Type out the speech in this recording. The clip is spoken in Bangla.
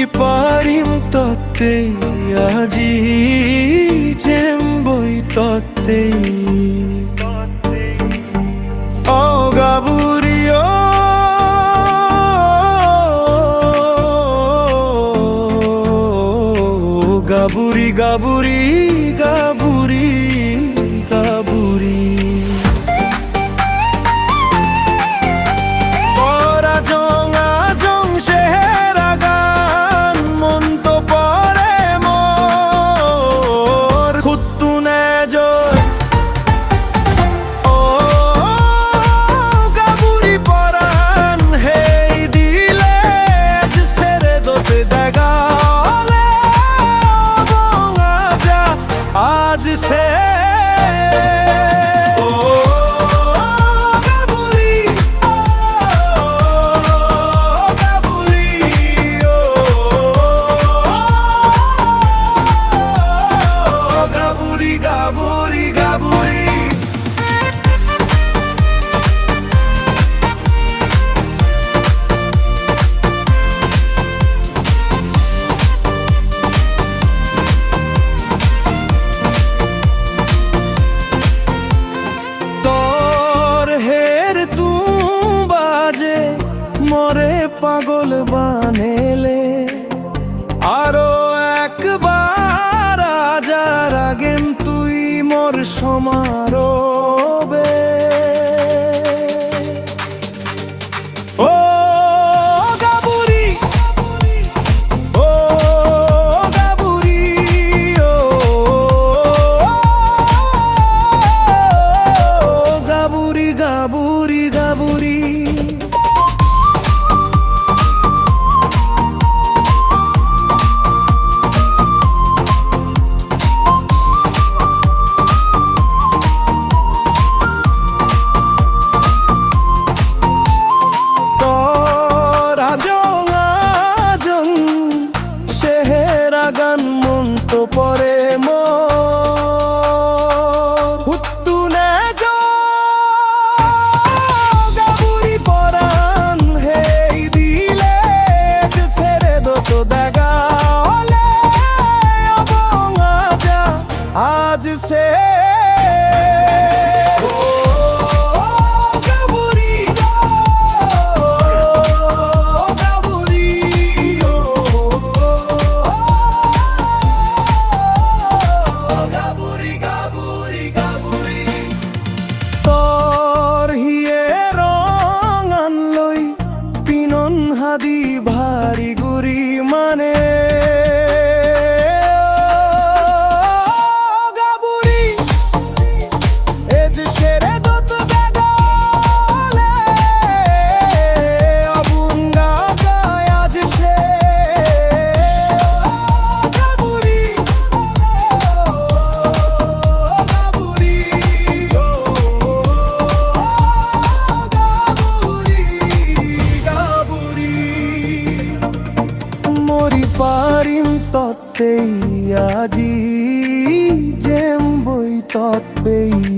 parim totte aji jemboi totte o gaburi o gaburi gaburi gaburi gaburi आज से ओ गाबुरी ओ गाबुरी ओ गाबुरी गाबुरी गाबुरी মরে পাগল বানেলে আরো একবার আজার আগেন তুই মোর সমারোবে ও গাবুরি ও গাবুরি ও গাবুরি গাবুরি গাবুরি গান মন তো পরে হুত্তুনে গাবুরি পরান হেই দিলে ছেড়ে দত দেগালে এবং আজ সে হাদি ভারি গুরি মানে গাবুরি এজ সেরে দত বেগালে অবুঙ্গা গায় আজ সে গাবুরি গাবুরি গাবুরি মরি পারিম তত্তেই আজি জেম্বই তৎপেই